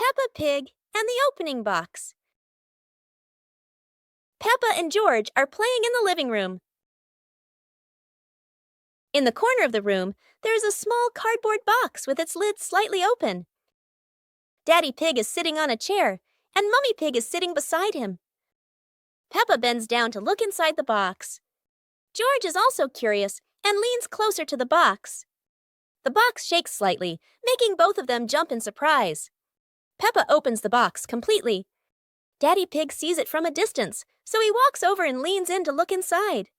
Peppa Pig and the opening box. Peppa and George are playing in the living room. In the corner of the room, there is a small cardboard box with its lid slightly open. Daddy Pig is sitting on a chair, and Mummy Pig is sitting beside him. Peppa bends down to look inside the box. George is also curious and leans closer to the box. The box shakes slightly, making both of them jump in surprise. Peppa opens the box completely. Daddy Pig sees it from a distance, so he walks over and leans in to look inside.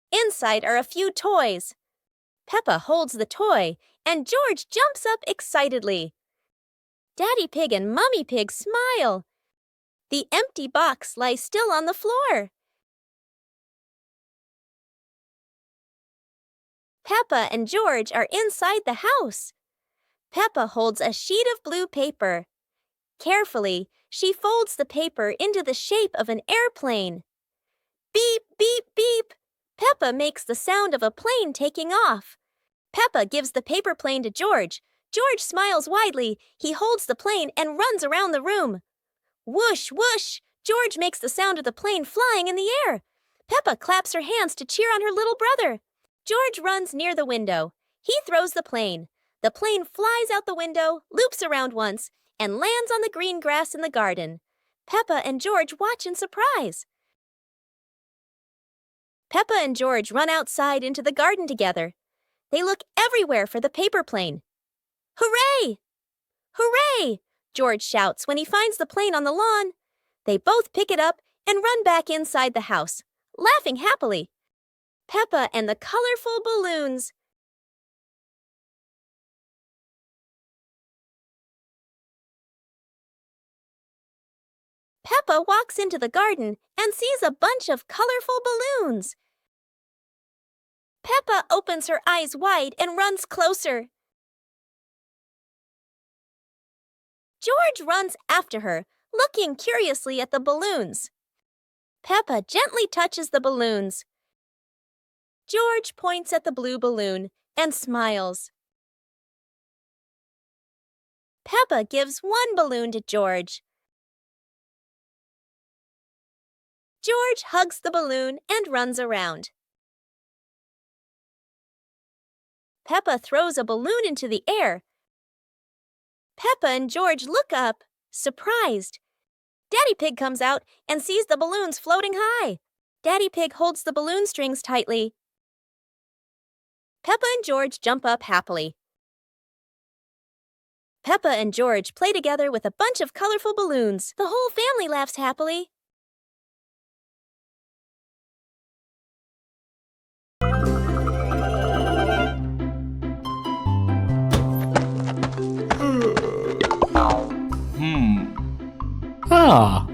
Inside are a few toys. Peppa holds the toy, and George jumps up excitedly. Daddy Pig and Mummy Pig smile. The empty box lies still on the floor. Peppa and George are inside the house. Peppa holds a sheet of blue paper. Carefully, she folds the paper into the shape of an airplane. Beep, beep, beep. Peppa makes the sound of a plane taking off. Peppa gives the paper plane to George. George smiles widely. He holds the plane and runs around the room. Whoosh, whoosh! George makes the sound of the plane flying in the air. Peppa claps her hands to cheer on her little brother. George runs near the window. He throws the plane. The plane flies out the window, loops around once, and lands on the green grass in the garden. Peppa and George watch in surprise. Peppa and George run outside into the garden together. They look everywhere for the paper plane. Hooray! Hooray! George shouts when he finds the plane on the lawn. They both pick it up and run back inside the house, laughing happily. Peppa and the colorful balloons. Peppa walks into the garden and sees a bunch of colorful balloons. Peppa opens her eyes wide and runs closer. George runs after her, looking curiously at the balloons. Peppa gently touches the balloons. George points at the blue balloon and smiles. Peppa gives one balloon to George. George hugs the balloon and runs around. Peppa throws a balloon into the air. Peppa and George look up, surprised. Daddy Pig comes out and sees the balloons floating high. Daddy Pig holds the balloon strings tightly. Peppa and George jump up happily. Peppa and George play together with a bunch of colorful balloons. The whole family laughs happily. Ah.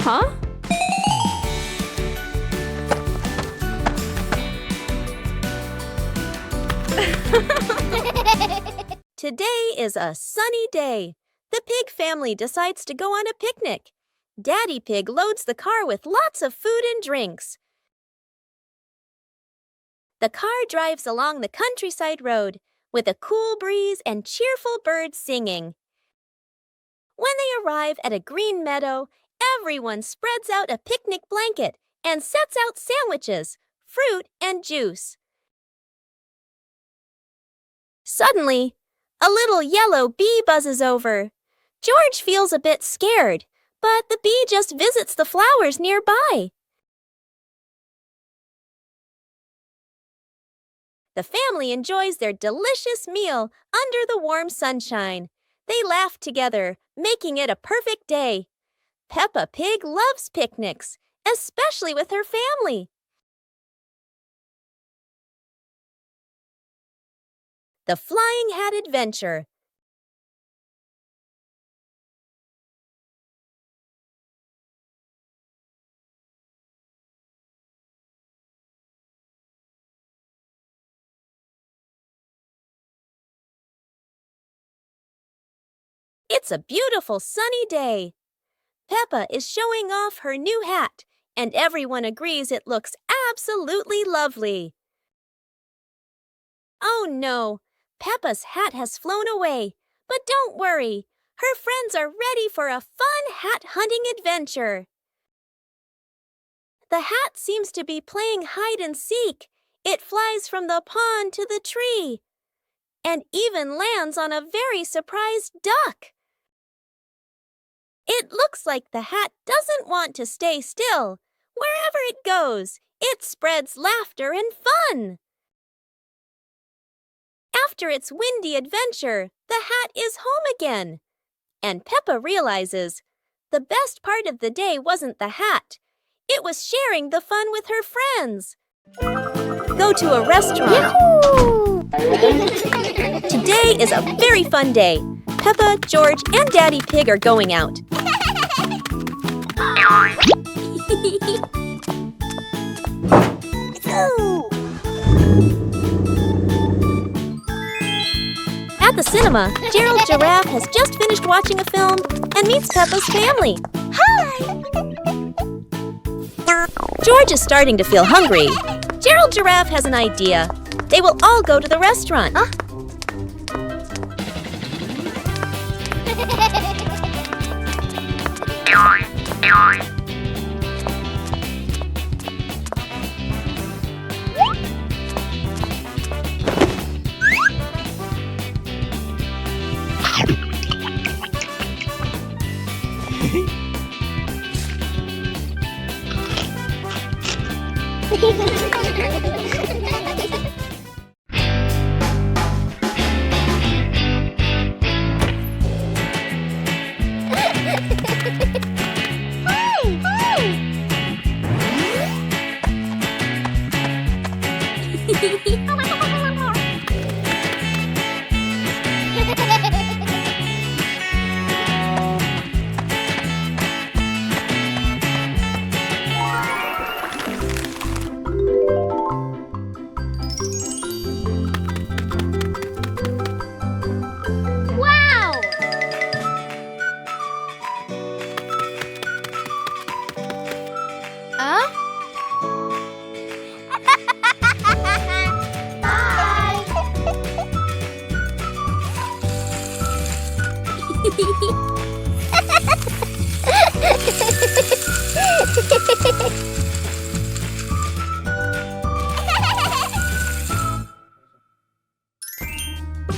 Huh? Today is a sunny day. The Pig family decides to go on a picnic. Daddy Pig loads the car with lots of food and drinks. The car drives along the countryside road with a cool breeze and cheerful birds singing. When they arrive at a green meadow, everyone spreads out a picnic blanket and sets out sandwiches, fruit, and juice. Suddenly, a little yellow bee buzzes over. George feels a bit scared, but the bee just visits the flowers nearby. The family enjoys their delicious meal under the warm sunshine. They laugh together, making it a perfect day. Peppa Pig loves picnics, especially with her family. The Flying Hat Adventure. It's a beautiful sunny day. Peppa is showing off her new hat, and everyone agrees it looks absolutely lovely. Oh no, Peppa's hat has flown away. But don't worry, her friends are ready for a fun hat hunting adventure. The hat seems to be playing hide and seek. It flies from the pond to the tree, and even lands on a very surprised duck. It looks like the hat doesn't want to stay still. Wherever it goes, it spreads laughter and fun. After its windy adventure, the hat is home again. And Peppa realizes the best part of the day wasn't the hat. It was sharing the fun with her friends. Go to a restaurant. Today is a very fun day. Peppa, George, and Daddy Pig are going out. At the cinema, Gerald Giraffe has just finished watching a film and meets Peppa's family. Hi! George is starting to feel hungry. Gerald Giraffe has an idea. They will all go to the restaurant.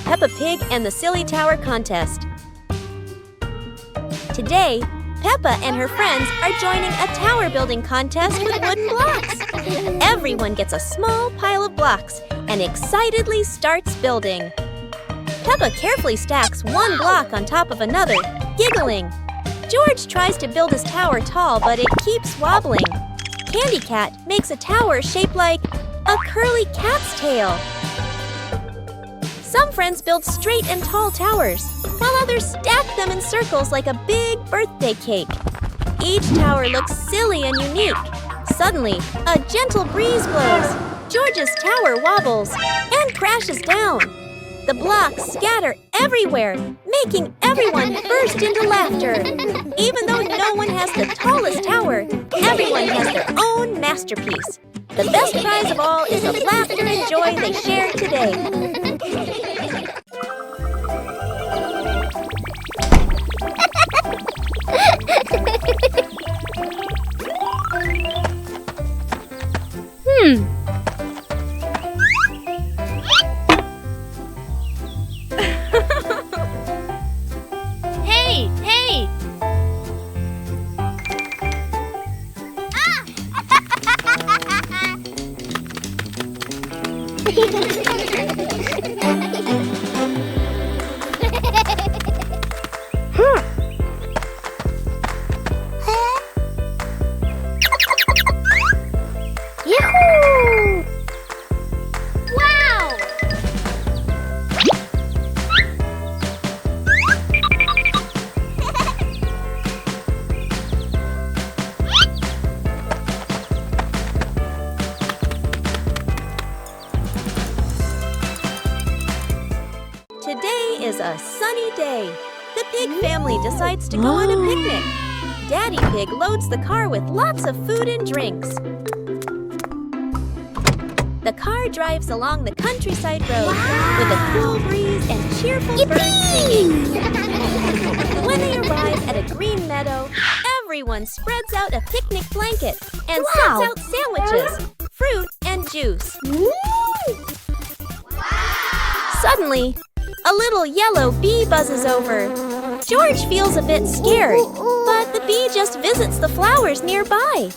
Peppa Pig and the Silly Tower Contest. Today, Peppa and her friends are joining a tower building contest with wooden blocks. Everyone gets a small pile of blocks and excitedly starts building. Peppa carefully stacks one block on top of another, giggling. George tries to build his tower tall, but it keeps wobbling. Candy Cat makes a tower shaped like a curly cat's tail. Some friends build straight and tall towers, while others stack them in circles like a big birthday cake. Each tower looks silly and unique. Suddenly, a gentle breeze blows. George's tower wobbles and crashes down. The blocks scatter everywhere, making everyone burst into laughter. Even though no one has the tallest tower, everyone has their own masterpiece. The best prize of all is the laughter and joy they share today. Hey! Yahoo! Wow! Today is a sunny day. The pig family decides to go on a picnic. Daddy Pig loads the car with lots of food and drinks. The car drives along the countryside road with a cool breeze and cheerful birds singing. When they arrive at a green meadow, everyone spreads out a picnic blanket and sets out sandwiches, fruit, and juice. Suddenly, a little yellow bee buzzes over. George feels a bit scared, but the bee just visits the flowers nearby.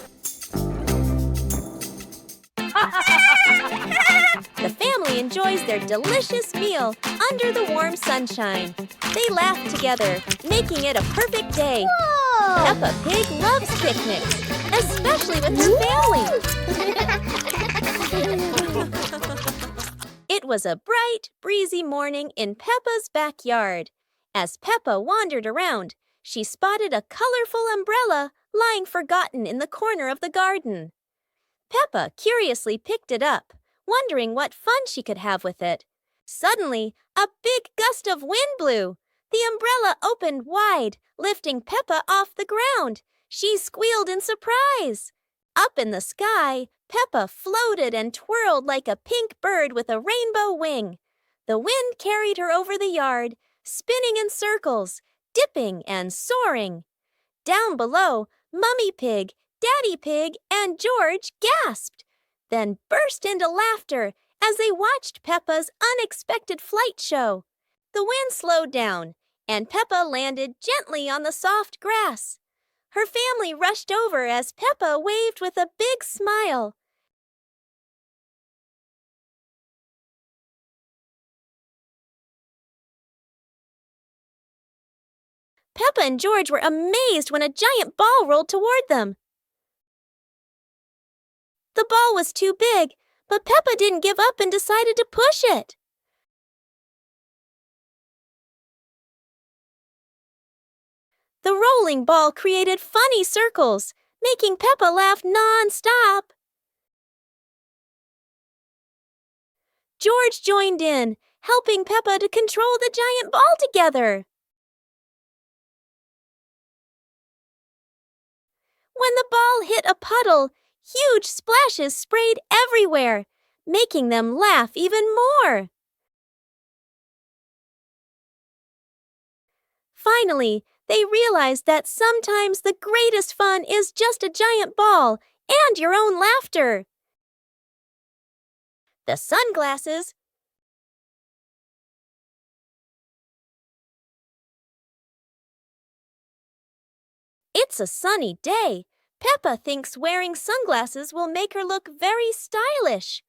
The family enjoys their delicious meal under the warm sunshine. They laugh together, making it a perfect day. Whoa! Peppa Pig loves picnics, especially with her family. It was a bright, breezy morning in Peppa's backyard. As Peppa wandered around, she spotted a colorful umbrella lying forgotten in the corner of the garden. Peppa curiously picked it up, wondering what fun she could have with it. Suddenly, a big gust of wind blew. The umbrella opened wide, lifting Peppa off the ground. She squealed in surprise. Up in the sky, Peppa floated and twirled like a pink bird with a rainbow wing. The wind carried her over the yard, spinning in circles, dipping and soaring. Down below, Mummy Pig, Daddy Pig, and George gasped, then burst into laughter as they watched Peppa's unexpected flight show. The wind slowed down, and Peppa landed gently on the soft grass. Her family rushed over as Peppa waved with a big smile. Peppa and George were amazed when a giant ball rolled toward them. The ball was too big, but Peppa didn't give up and decided to push it. The rolling ball created funny circles, making Peppa laugh non-stop. George joined in, helping Peppa to control the giant ball together. When the ball hit a puddle, huge splashes sprayed everywhere, making them laugh even more. Finally, they realized that sometimes the greatest fun is just a giant ball and your own laughter. The sunglasses. It's a sunny day. Peppa thinks wearing sunglasses will make her look very stylish.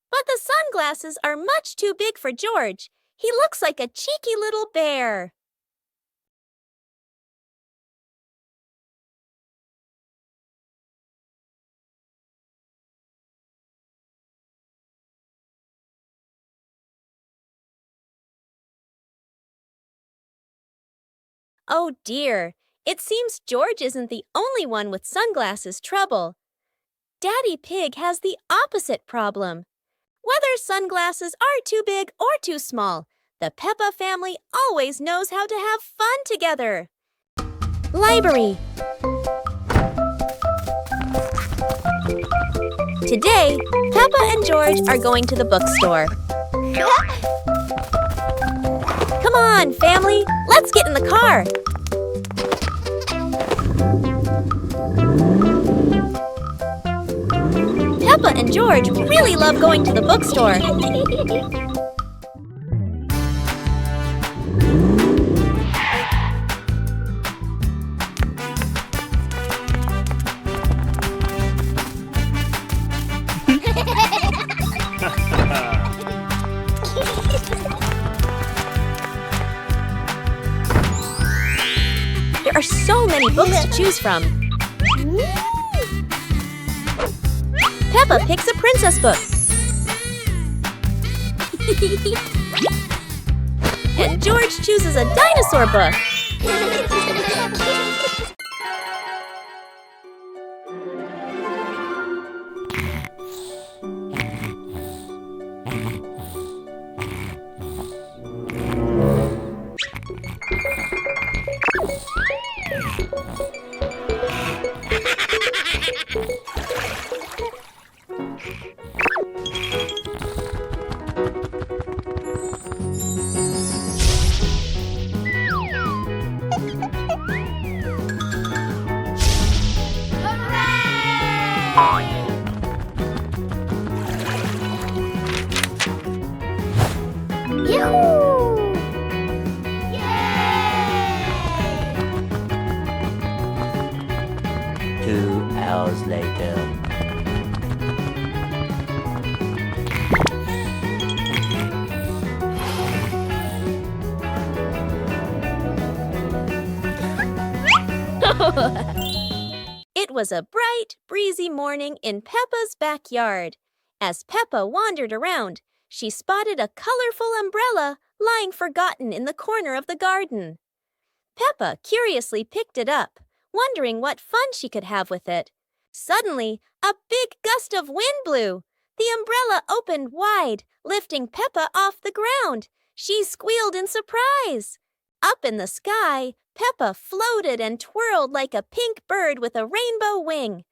But the sunglasses are much too big for George. He looks like a cheeky little bear. Oh dear, it seems George isn't the only one with sunglasses trouble. Daddy Pig has the opposite problem. Whether sunglasses are too big or too small, the Peppa family always knows how to have fun together. Library. Today, Peppa and George are going to the bookstore. Come on, family, let's get in the car. Peppa and George really love going to the bookstore. are so many books to choose from. Peppa picks a princess book. And George chooses a dinosaur book. Yoo-hoo! 2 hours later. It was a bright, breezy morning in Peppa's backyard. As Peppa wandered around, she spotted a colorful umbrella lying forgotten in the corner of the garden. Peppa curiously picked it up, wondering what fun she could have with it. Suddenly, a big gust of wind blew. The umbrella opened wide, lifting Peppa off the ground. She squealed in surprise. Up in the sky, Peppa floated and twirled like a pink bird with a rainbow wing.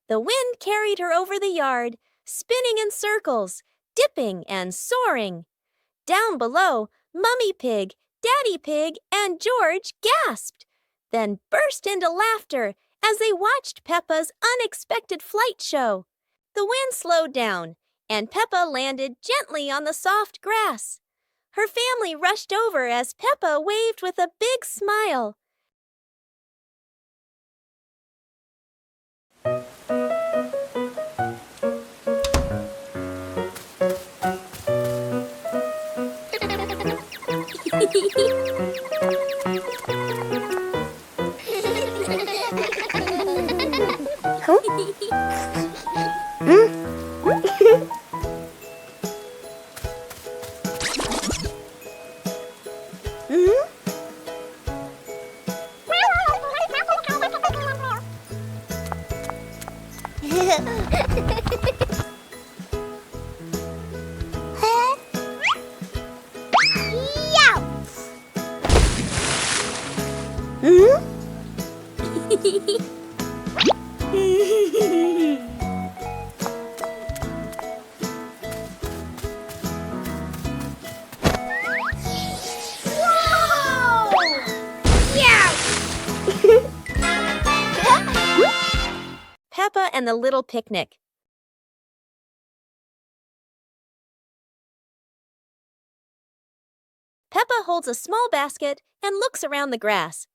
The wind carried her over the yard, spinning in circles, dipping and soaring. Down below, Mummy Pig, Daddy Pig, and George gasped, then burst into laughter as they watched Peppa's unexpected flight show. The wind slowed down, and Peppa landed gently on the soft grass. Her family rushed over as Peppa waved with a big smile. Peppa and the Little Picnic. Peppa holds a small basket and looks around the grass.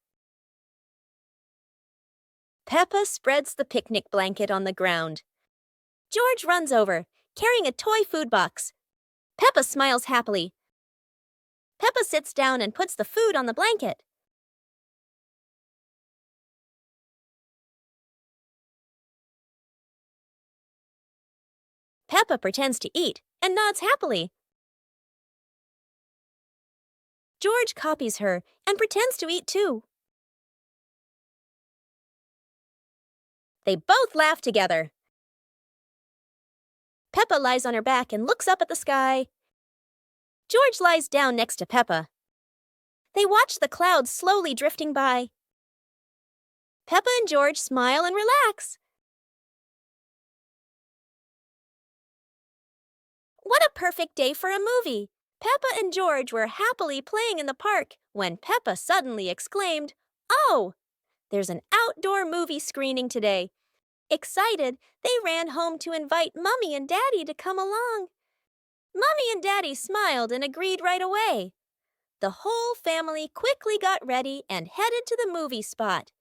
Peppa spreads the picnic blanket on the ground. George runs over, carrying a toy food box. Peppa smiles happily. Peppa sits down and puts the food on the blanket. Peppa pretends to eat and nods happily. George copies her and pretends to eat too. They both laugh together. Peppa lies on her back and looks up at the sky. George lies down next to Peppa. They watch the clouds slowly drifting by. Peppa and George smile and relax. What a perfect day for a movie! Peppa and George were happily playing in the park when Peppa suddenly exclaimed, "Oh! There's an outdoor movie screening today." Excited, they ran home to invite Mummy and Daddy to come along. Mummy and Daddy smiled and agreed right away. The whole family quickly got ready and headed to the movie spot.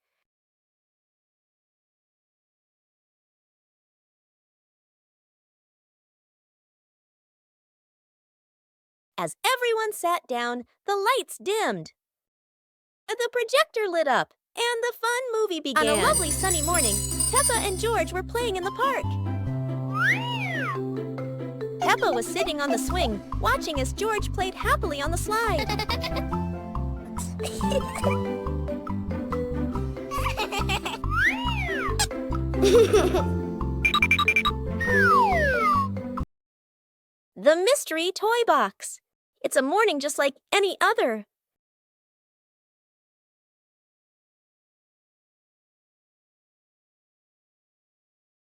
As everyone sat down, the lights dimmed. The projector lit up, And the fun movie began. On a lovely sunny morning, Peppa and George were playing in the park. Peppa was sitting on the swing, watching as George played happily on the slide. The mystery toy box. It's a morning just like any other.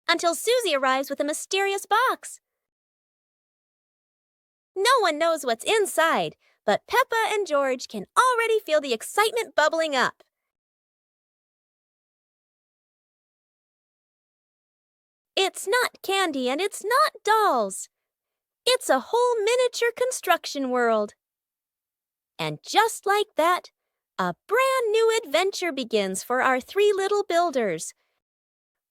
Until Susie arrives with a mysterious box. No one knows what's inside, but Peppa and George can already feel the excitement bubbling up. It's not candy and it's not dolls. It's a whole miniature construction world. And just like that, a brand new adventure begins for our three little builders.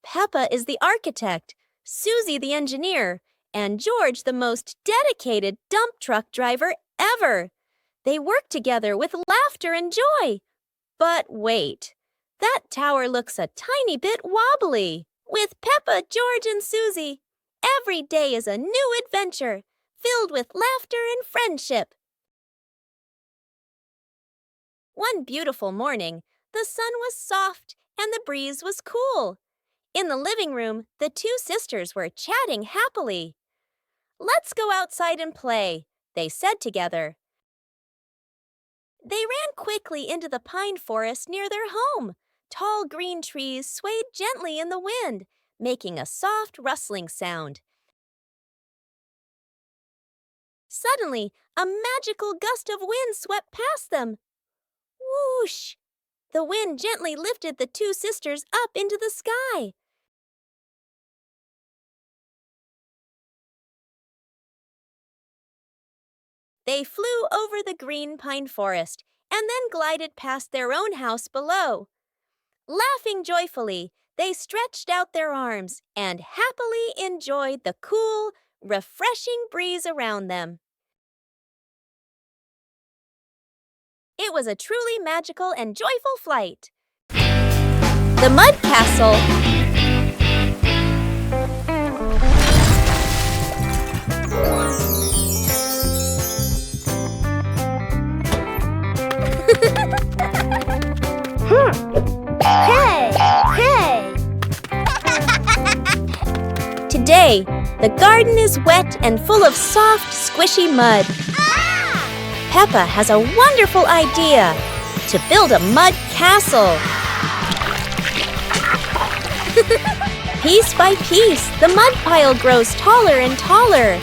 Peppa is the architect, Susie the engineer, and George the most dedicated dump truck driver ever. They work together with laughter and joy. But wait, that tower looks a tiny bit wobbly. With Peppa, George, and Susie, every day is a new adventure, filled with laughter and friendship. One beautiful morning, the sun was soft and the breeze was cool. In the living room, the two sisters were chatting happily. "Let's go outside and play," they said together. They ran quickly into the pine forest near their home. Tall green trees swayed gently in the wind, making a soft rustling sound. Suddenly, a magical gust of wind swept past them. Whoosh! The wind gently lifted the two sisters up into the sky. They flew over the green pine forest and then glided past their own house below. Laughing joyfully, they stretched out their arms and happily enjoyed the cool, refreshing breeze around them. It was a truly magical and joyful flight. The Mud Castle. Hey! Today, the garden is wet and full of soft, squishy mud. Peppa has a wonderful idea to build a mud castle. Piece by piece, the mud pile grows taller and taller.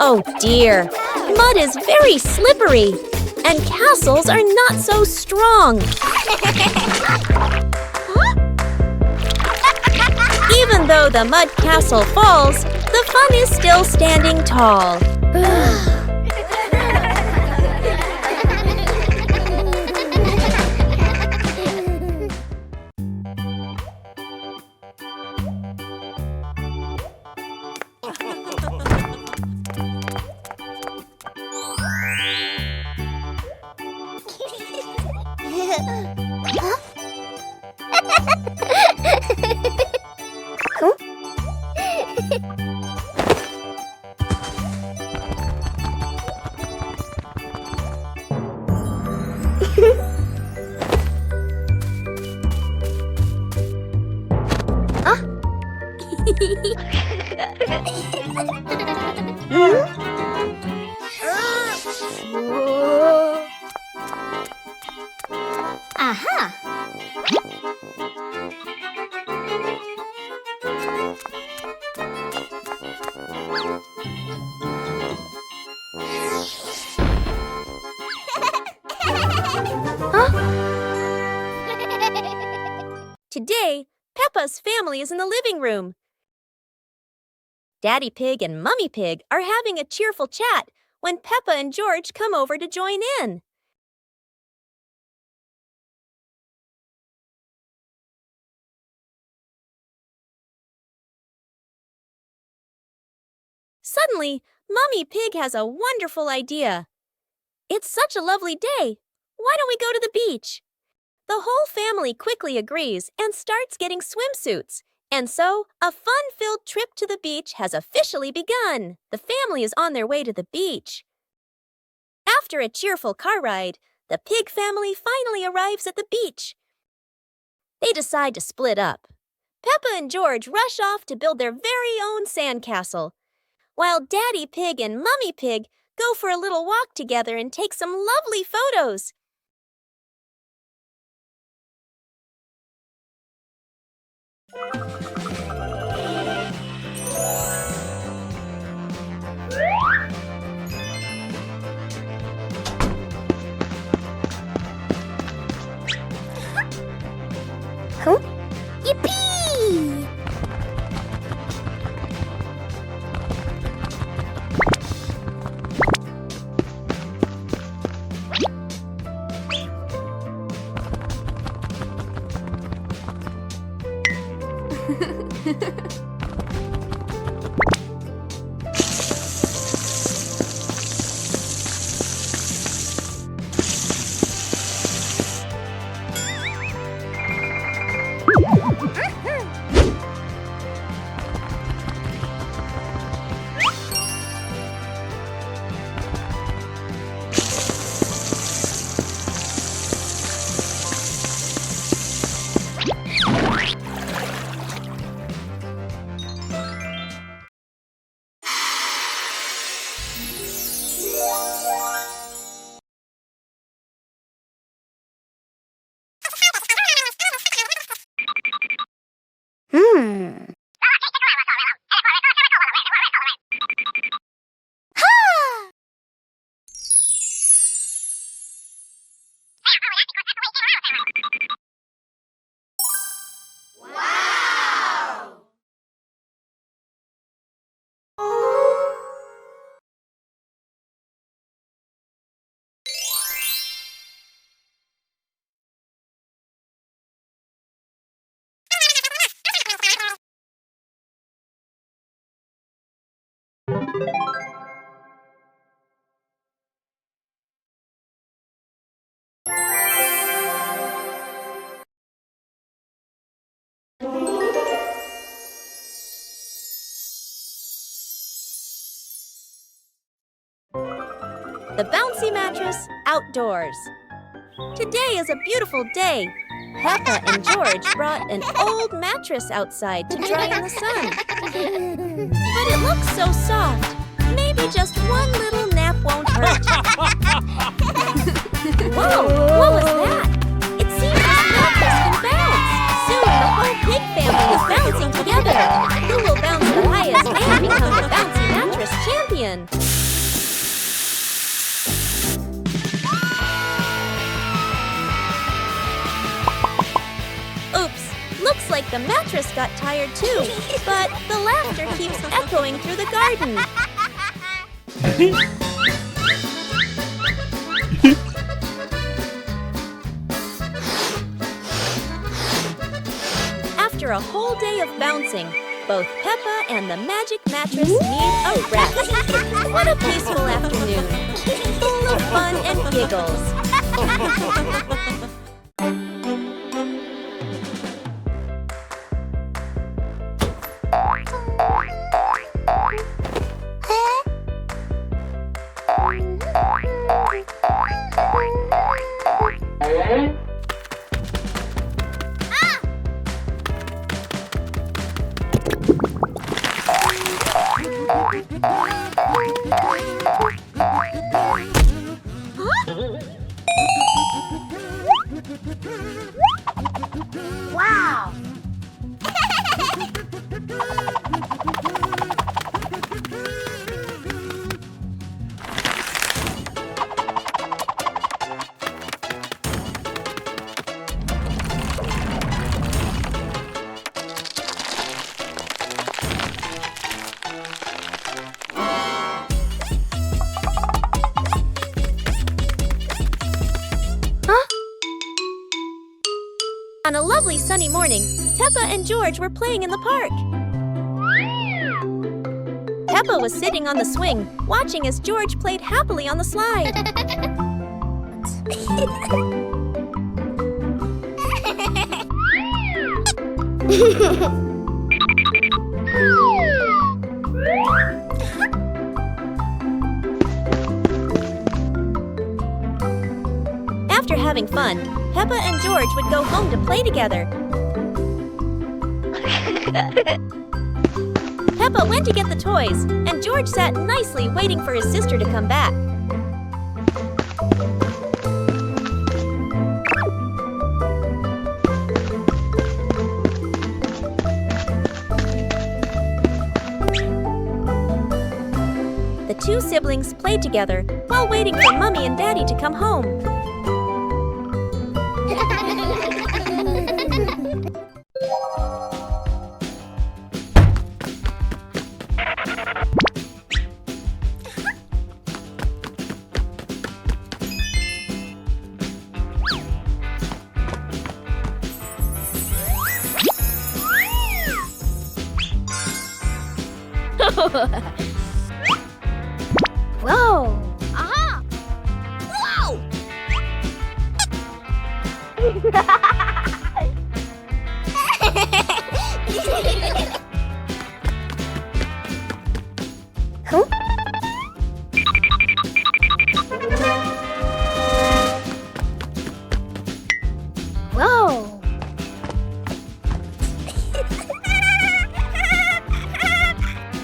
Oh dear, mud is very slippery, and castles are not so strong. Even though the mud castle falls, the fun is still standing tall. Aha! Today, Peppa's family is in the living room. Daddy Pig and Mummy Pig are having a cheerful chat when Peppa and George come over to join in. Suddenly, Mummy Pig has a wonderful idea. It's such a lovely day. Why don't we go to the beach? The whole family quickly agrees and starts getting swimsuits. And so, a fun-filled trip to the beach has officially begun. The family is on their way to the beach. After a cheerful car ride, the Pig family finally arrives at the beach. They decide to split up. Peppa and George rush off to build their very own sandcastle, while Daddy Pig and Mummy Pig go for a little walk together and take some lovely photos. Huh? Yippee! The bouncy mattress outdoors. Today is a beautiful day. Peppa and George brought an old mattress outside to dry in the sun. But it looks so soft. Maybe just one little nap won't hurt. Whoa, what was that? It seems this mattress can bounce. Soon the whole Pig family is bouncing together. Who will bounce the highest and become the bouncy mattress champion? Looks like the mattress got tired too, but the laughter keeps echoing through the garden. After a whole day of bouncing, both Peppa and the magic mattress need a rest. What a peaceful afternoon, full of fun and giggles. Wow! On a lovely sunny morning, Peppa and George were playing in the park. Peppa was sitting on the swing, watching as George played happily on the slide. After having fun, Peppa and George would go home to play together. Peppa went to get the toys, and George sat nicely waiting for his sister to come back. The two siblings played together while waiting for Mommy and Daddy to come home. Whoa! Aha! Whoa! Huh? Whoa!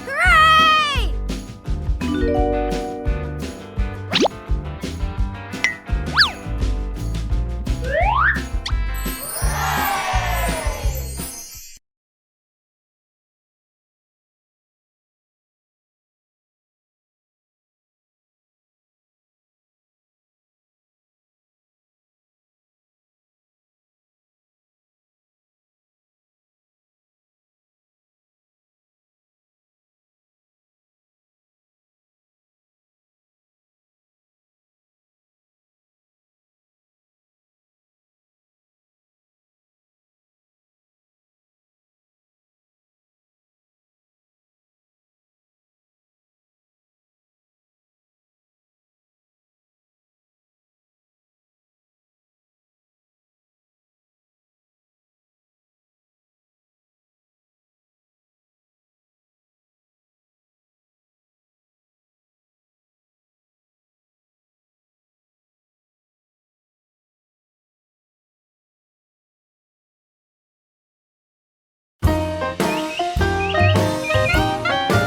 Hooray!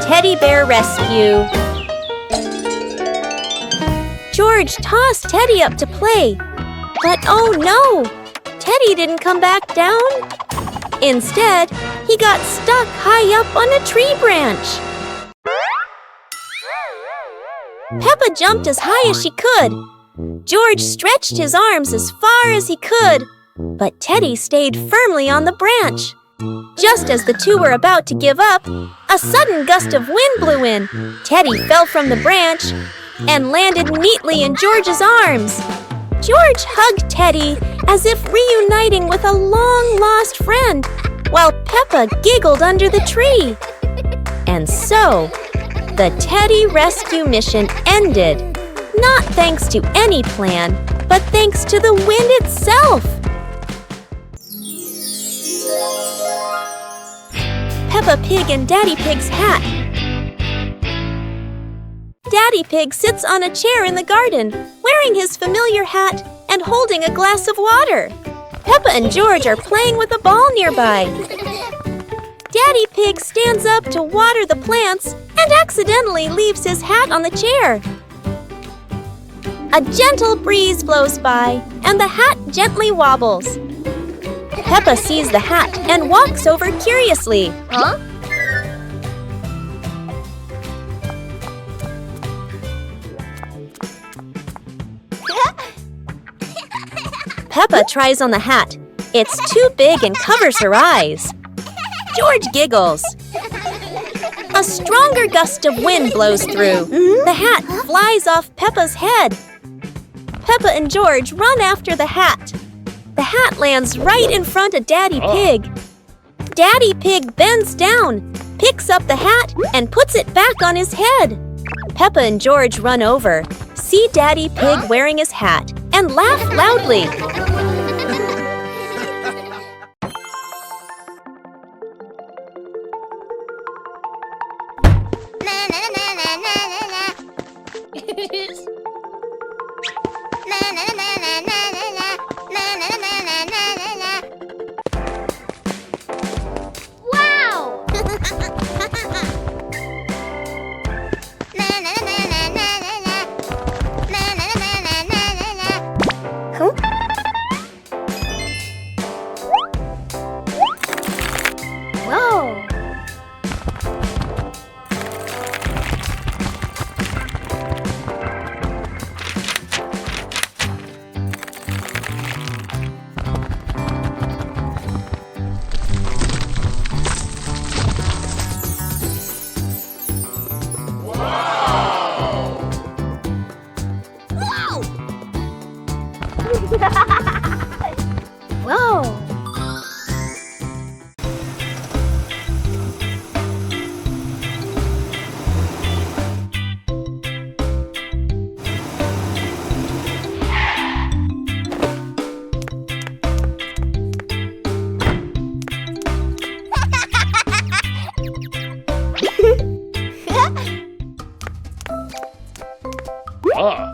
Teddy Bear Rescue. George tossed Teddy up to play, but oh no! Teddy didn't come back down. Instead, he got stuck high up on a tree branch. Peppa jumped as high as she could. George stretched his arms as far as he could, but Teddy stayed firmly on the branch. Just as the two were about to give up, a sudden gust of wind blew in. Teddy fell from the branch and landed neatly in George's arms. George hugged Teddy as if reuniting with a long-lost friend, while Peppa giggled under the tree. And so, the Teddy rescue mission ended, not thanks to any plan, but thanks to the wind itself. Peppa Pig and Daddy Pig's hat. Daddy Pig sits on a chair in the garden, wearing his familiar hat and holding a glass of water. Peppa and George are playing with a ball nearby. Daddy Pig stands up to water the plants and accidentally leaves his hat on the chair. A gentle breeze blows by, and the hat gently wobbles. Peppa sees the hat and walks over curiously. Huh? Peppa tries on the hat. It's too big and covers her eyes. George giggles. A stronger gust of wind blows through. The hat flies off Peppa's head. Peppa and George run after the hat. The hat lands right in front of Daddy Pig. Daddy Pig bends down, picks up the hat and puts it back on his head. Peppa and George run over, see Daddy Pig wearing his hat, and laugh loudly. Wow! Huh? Whoa! Whoa! Whoa! Huh.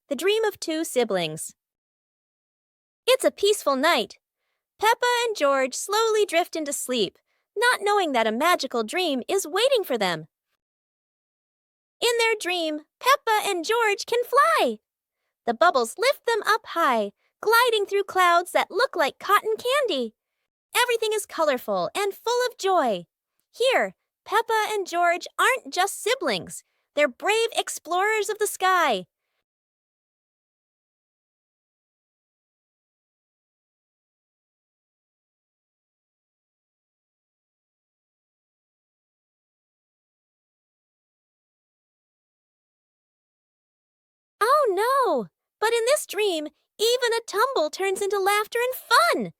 The Dream of Two Siblings. It's a peaceful night. Peppa and George slowly drift into sleep, not knowing that a magical dream is waiting for them. In their dream, Peppa and George can fly. The bubbles lift them up high, gliding through clouds that look like cotton candy. Everything is colorful and full of joy. Here, Peppa and George aren't just siblings. They're brave explorers of the sky. Oh no! But in this dream, even a tumble turns into laughter and fun.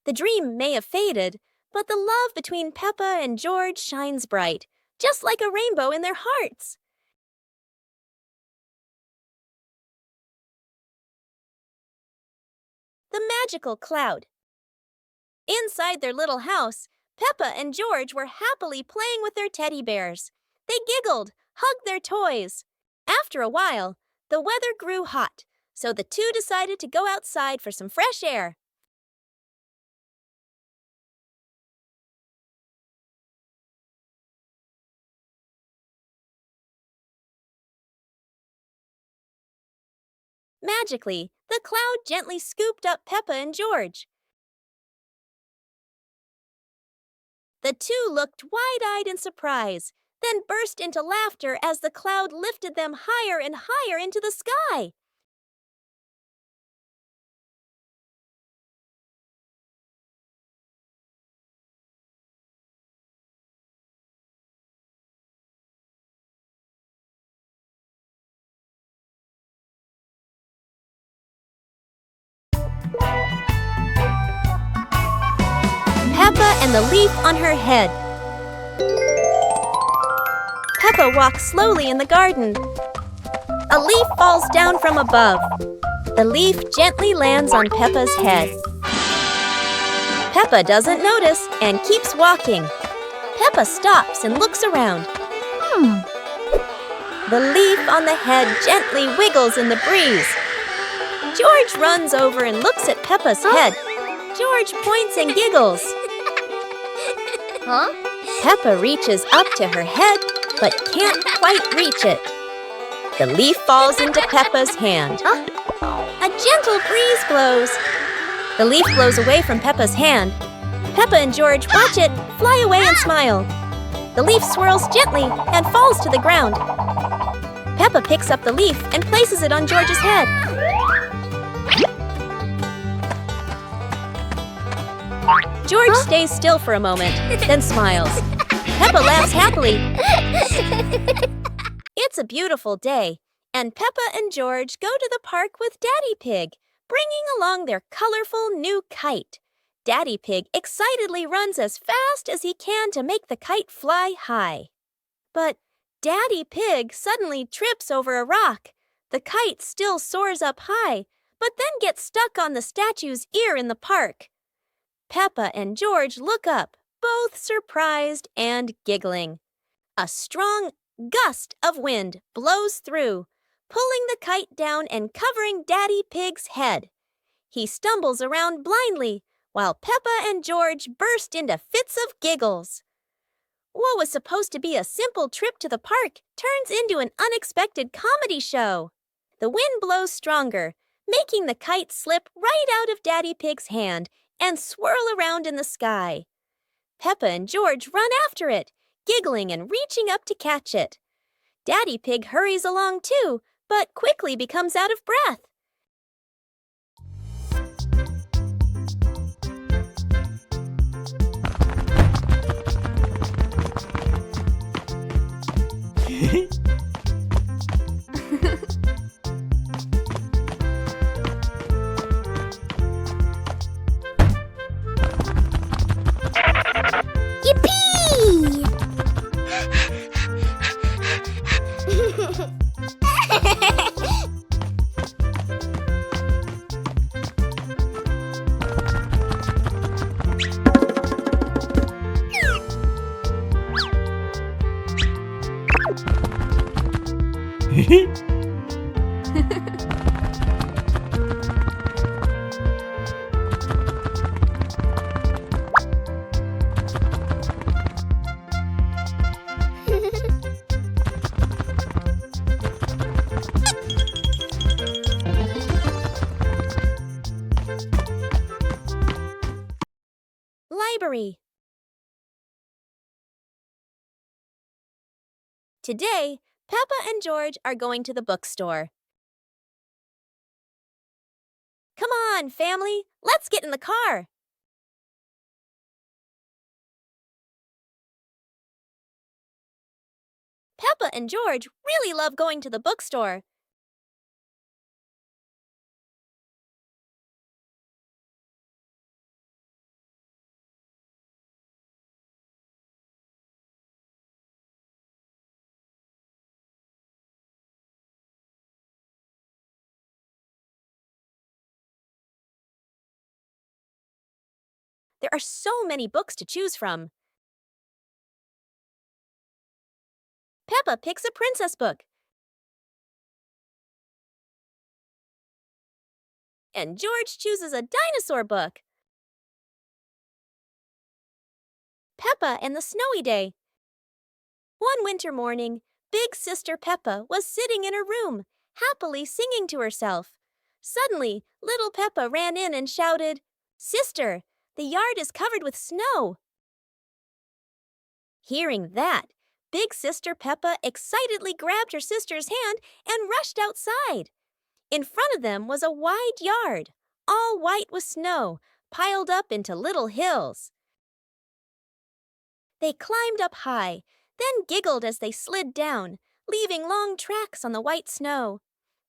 The dream may have faded, but the love between Peppa and George shines bright, just like a rainbow in their hearts. The magical cloud. Inside their little house, Peppa and George were happily playing with their teddy bears. They giggled, hugged their toys. After a while, the weather grew hot, so the two decided to go outside for some fresh air. Magically, the cloud gently scooped up Peppa and George. The two looked wide-eyed in surprise, then burst into laughter as the cloud lifted them higher and higher into the sky. Peppa and the leaf on her head. Peppa walks slowly in the garden. A leaf falls down from above. The leaf gently lands on Peppa's head. Peppa doesn't notice and keeps walking. Peppa stops and looks around. The leaf on the head gently wiggles in the breeze. George runs over and looks at Peppa's head. George points and giggles. Huh? Peppa reaches up to her head, but can't quite reach it. The leaf falls into Peppa's hand. Huh? A gentle breeze blows. The leaf blows away from Peppa's hand. Peppa and George watch it fly away and smile. The leaf swirls gently and falls to the ground. Peppa picks up the leaf and places it on George's head. George stays still for a moment, then smiles. Peppa laughs happily. It's a beautiful day, and Peppa and George go to the park with Daddy Pig, bringing along their colorful new kite. Daddy Pig excitedly runs as fast as he can to make the kite fly high. But Daddy Pig suddenly trips over a rock. The kite still soars up high, but then gets stuck on the statue's ear in the park. Peppa and George look up, both surprised and giggling. A strong gust of wind blows through, pulling the kite down and covering Daddy Pig's head. He stumbles around blindly, while Peppa and George burst into fits of giggles. What was supposed to be a simple trip to the park turns into an unexpected comedy show. The wind blows stronger, making the kite slip right out of Daddy Pig's hand and swirl around in the sky. Peppa and George run after it, giggling and reaching up to catch it. Daddy Pig hurries along too, but quickly becomes out of breath. Yippee! Library. Today, Peppa and George are going to the bookstore. Come on, family, let's get in the car. Peppa and George really love going to the bookstore. There are so many books to choose from. Peppa picks a princess book. And George chooses a dinosaur book. Peppa and the Snowy Day. One winter morning, Big Sister Peppa was sitting in her room, happily singing to herself. Suddenly, little Peppa ran in and shouted, "Sister, the yard is covered with snow." Hearing that, Big Sister Peppa excitedly grabbed her sister's hand and rushed outside. In front of them was a wide yard, all white with snow, piled up into little hills. They climbed up high, then giggled as they slid down, leaving long tracks on the white snow.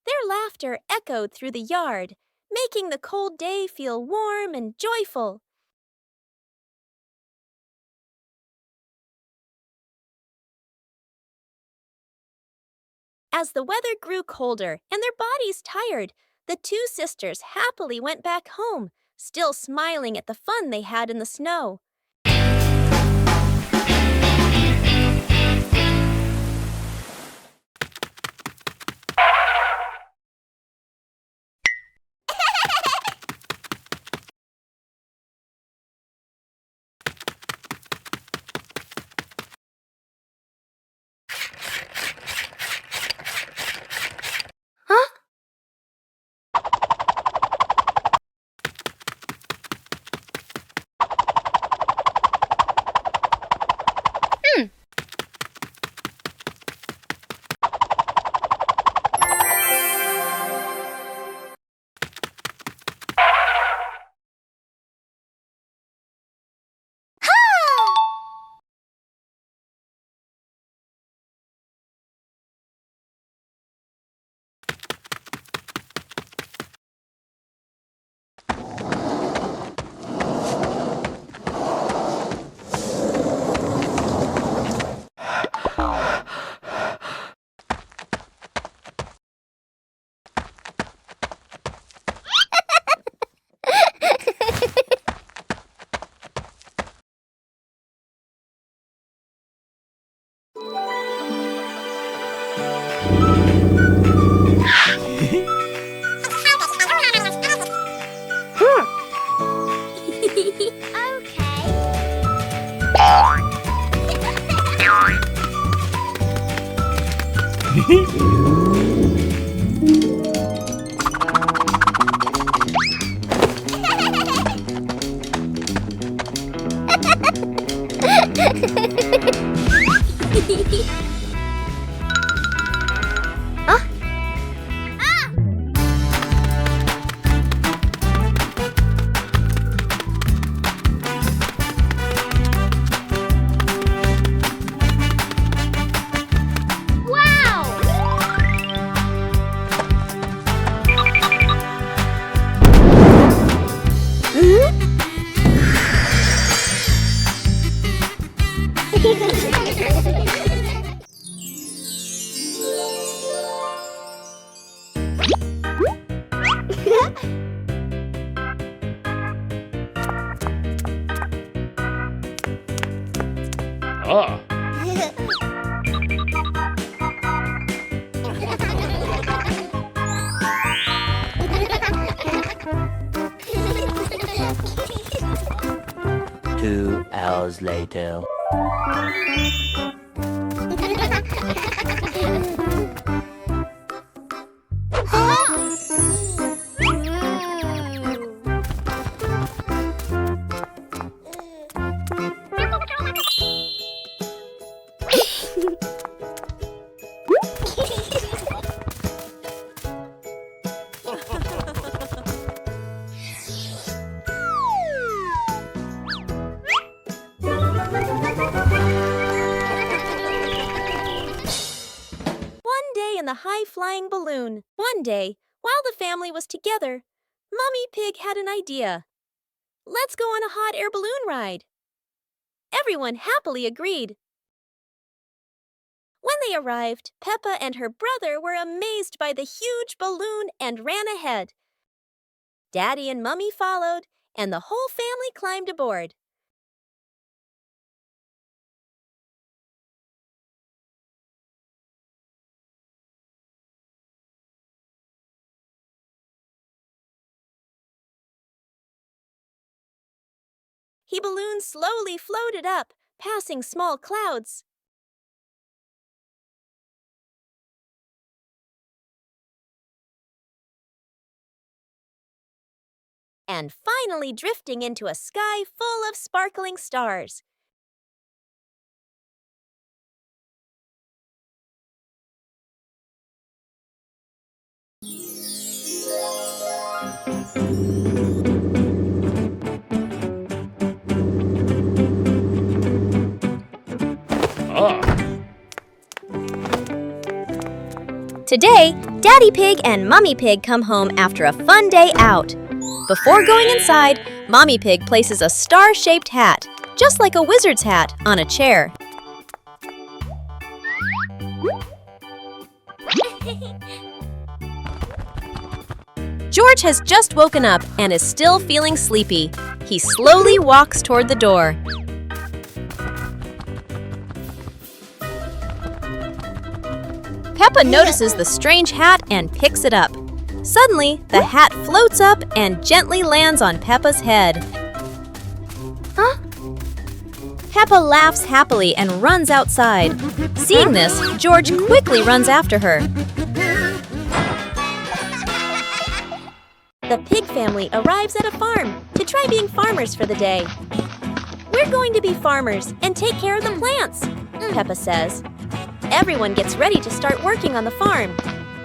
Their laughter echoed through the yard, making the cold day feel warm and joyful. As the weather grew colder and their bodies tired, the two sisters happily went back home, still smiling at the fun they had in the snow. Ah. 2 hours later. In the high-flying balloon. One day, while the family was together, Mummy Pig had an idea. Let's go on a hot air balloon ride. Everyone happily agreed. When they arrived, Peppa and her brother were amazed by the huge balloon and ran ahead. Daddy and Mummy followed, and the whole family climbed aboard. The balloon slowly floated up, passing small clouds. And finally drifting into a sky full of sparkling stars. Today, Daddy Pig and Mummy Pig come home after a fun day out. Before going inside, Mommy Pig places a star-shaped hat, just like a wizard's hat, on a chair. George has just woken up and is still feeling sleepy. He slowly walks toward the door. Peppa notices the strange hat and picks it up. Suddenly, the hat floats up and gently lands on Peppa's head. Huh? Peppa laughs happily and runs outside. Seeing this, George quickly runs after her. The pig family arrives at a farm to try being farmers for the day. We're going to be farmers and take care of the plants, Peppa says. Everyone gets ready to start working on the farm.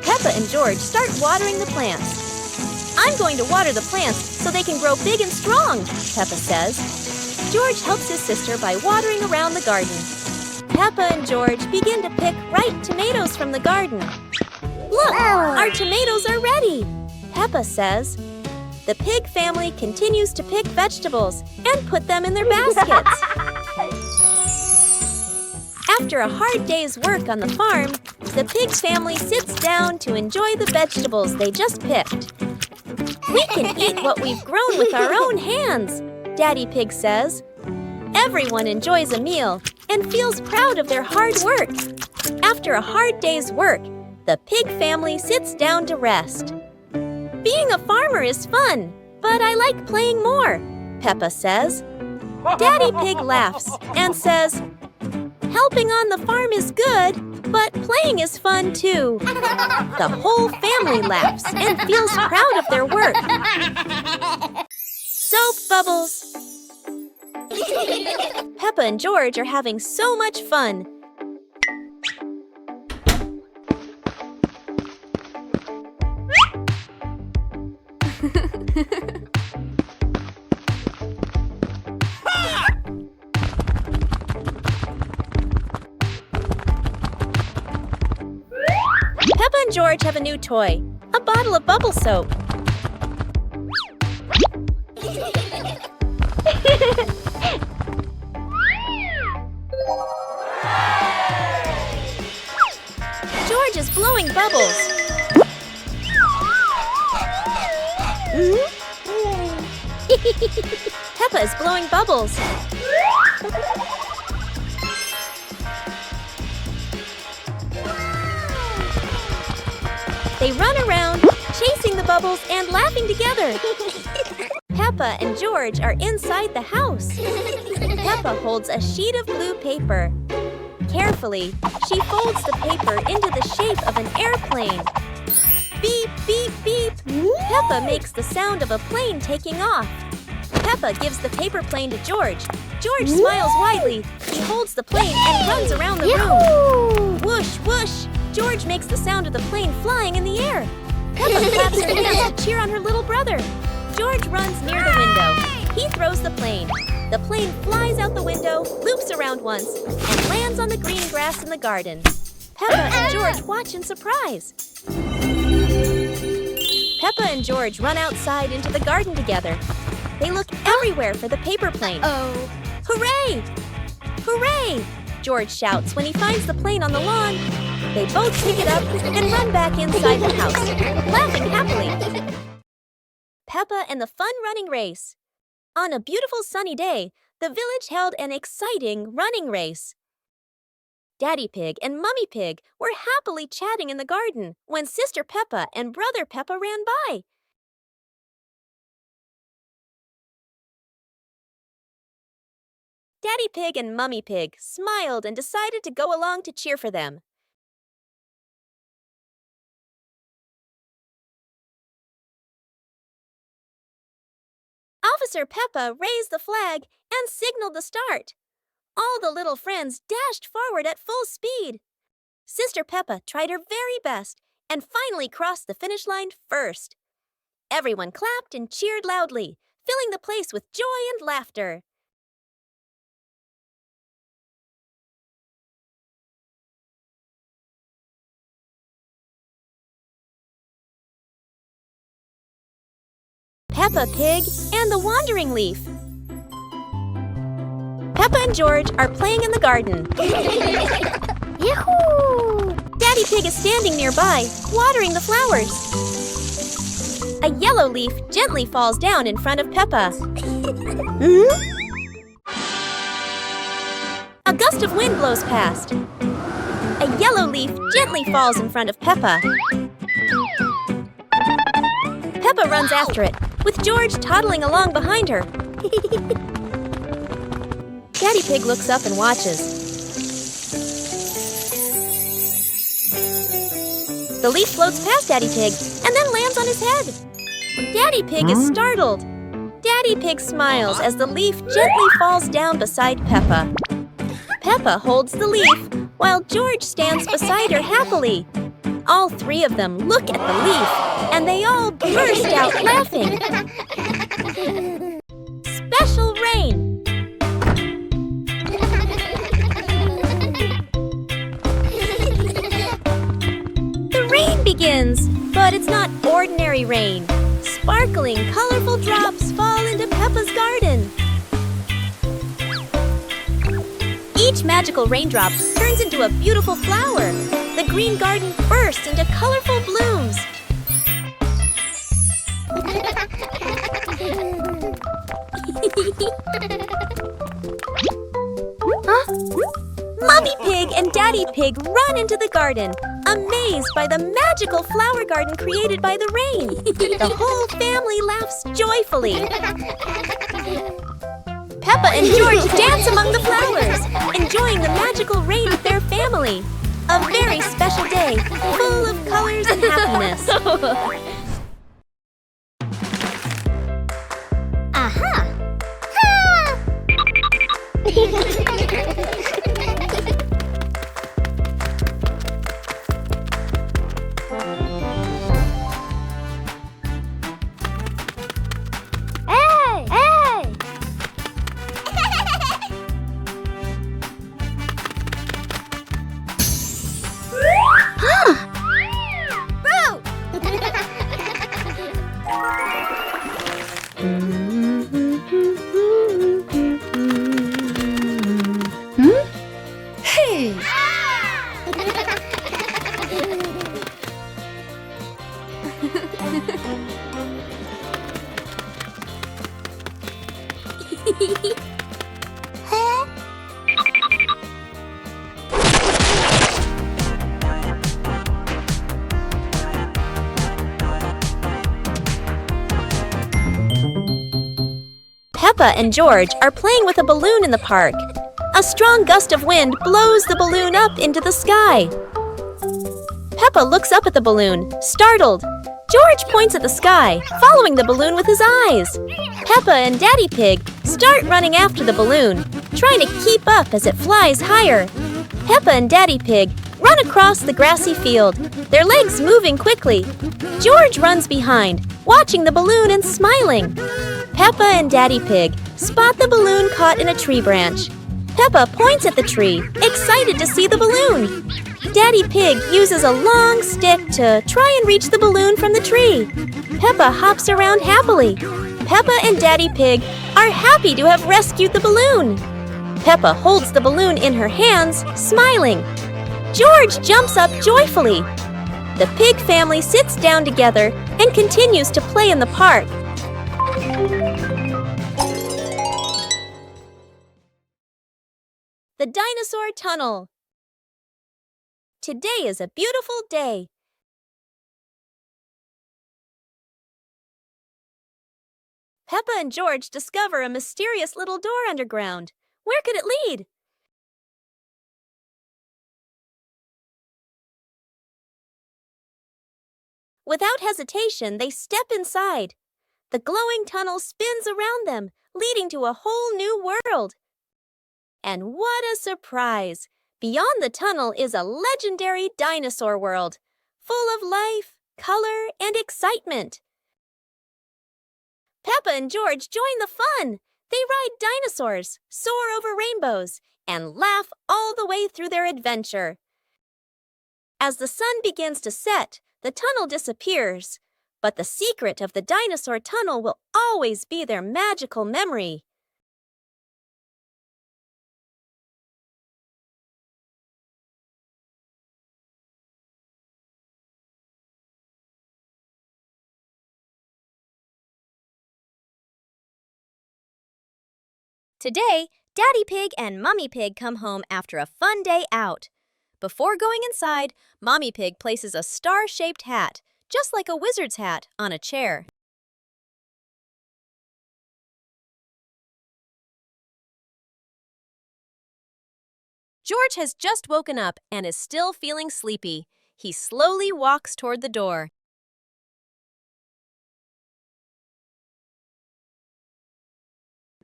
Peppa and George start watering the plants. I'm going to water the plants so they can grow big and strong, Peppa says. George helps his sister by watering around the garden. Peppa and George begin to pick ripe tomatoes from the garden. Look, our tomatoes are ready, Peppa says. The pig family continues to pick vegetables and put them in their baskets. After a hard day's work on the farm, the pig family sits down to enjoy the vegetables they just picked. We can eat what we've grown with our own hands, Daddy Pig says. Everyone enjoys a meal and feels proud of their hard work. After a hard day's work, the pig family sits down to rest. Being a farmer is fun, but I like playing more, Peppa says. Daddy Pig laughs and says, helping on the farm is good, But playing is fun too. The whole family laughs and feels proud of their work. Soap bubbles. Peppa and George are having so much fun. Peppa and George have a new toy, a bottle of bubble soap. George is blowing bubbles. Peppa is blowing bubbles. They run around, chasing the bubbles and laughing together. Peppa and George are inside the house. Peppa holds a sheet of blue paper. Carefully, she folds the paper into the shape of an airplane. Beep, beep, beep. Peppa makes the sound of a plane taking off. Peppa gives the paper plane to George. George smiles widely. He holds the plane and runs around the room. Whoosh, whoosh. George makes the sound of the plane flying in the air. Peppa claps her hands to cheer on her little brother. George runs near the window. He throws the plane. The plane flies out the window, loops around once, and lands on the green grass in the garden. Peppa and George watch in surprise. Peppa and George run outside into the garden together. They look everywhere for the paper plane. Hooray! Hooray! George shouts when he finds the plane on the lawn. They both pick it up and run back inside the house, laughing happily. Peppa and the fun running race. On a beautiful sunny day, the village held an exciting running race. Daddy Pig and Mummy Pig were happily chatting in the garden when Sister Peppa and Brother Peppa ran by. Daddy Pig and Mummy Pig smiled and decided to go along to cheer for them. Officer Peppa raised the flag and signaled the start. All the little friends dashed forward at full speed. Sister Peppa tried her very best and finally crossed the finish line first. Everyone clapped and cheered loudly, filling the place with joy and laughter. Peppa Pig and the Wandering Leaf. Peppa and George are playing in the garden. Yahoo! Daddy Pig is standing nearby, watering the flowers. A yellow leaf gently falls down in front of Peppa. A gust of wind blows past. A yellow leaf gently falls in front of Peppa. Peppa runs after it, with George toddling along behind her. Daddy Pig looks up and watches. The leaf floats past Daddy Pig and then lands on his head. Daddy Pig is startled. Daddy Pig smiles as the leaf gently falls down beside Peppa. Peppa holds the leaf while George stands beside her happily. All three of them look at the leaf and they all burst out laughing. Special rain. The rain begins, but it's not ordinary rain. Sparkling, colorful drops fall into Peppa's garden. Each magical raindrop turns into a beautiful flower. The green garden bursts into colorful blooms. Mummy Pig and Daddy Pig run into the garden, amazed by the magical flower garden created by the rain. The whole family laughs joyfully. Peppa and George dance among the flowers, enjoying the magical rain with their family. A very special day, full of colors and happiness. Aha! Hey! Hey! Hey! Peppa and George are playing with a balloon in the park. A strong gust of wind blows the balloon up into the sky. Peppa looks up at the balloon, startled. George points at the sky, following the balloon with his eyes. Peppa and Daddy Pig start running after the balloon, trying to keep up as it flies higher. Peppa and Daddy Pig run across the grassy field, their legs moving quickly. George runs behind, watching the balloon and smiling. Peppa and Daddy Pig spot the balloon caught in a tree branch. Peppa points at the tree, excited to see the balloon. Daddy Pig uses a long stick to try and reach the balloon from the tree. Peppa hops around happily. Peppa and Daddy Pig are happy to have rescued the balloon. Peppa holds the balloon in her hands, smiling. George jumps up joyfully. The pig family sits down together and continues to play in the park. The Dinosaur Tunnel. Today is a beautiful day. Peppa and George discover a mysterious little door underground. Where could it lead? Without hesitation, they step inside. The glowing tunnel spins around them, leading to a whole new world. And what a surprise! Beyond the tunnel is a legendary dinosaur world, full of life, color, and excitement. Peppa and George join the fun. They ride dinosaurs, soar over rainbows, and laugh all the way through their adventure. As the sun begins to set, the tunnel disappears. But the secret of the dinosaur tunnel will always be their magical memory. Today, Daddy Pig and Mummy Pig come home after a fun day out. Before going inside, Mommy Pig places a star-shaped hat, just like a wizard's hat, on a chair. George has just woken up and is still feeling sleepy. He slowly walks toward the door.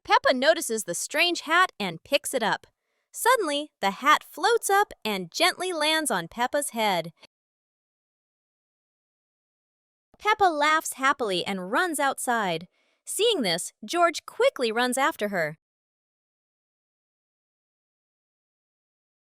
Peppa notices the strange hat and picks it up. Suddenly, the hat floats up and gently lands on Peppa's head. Peppa laughs happily and runs outside. Seeing this, George quickly runs after her.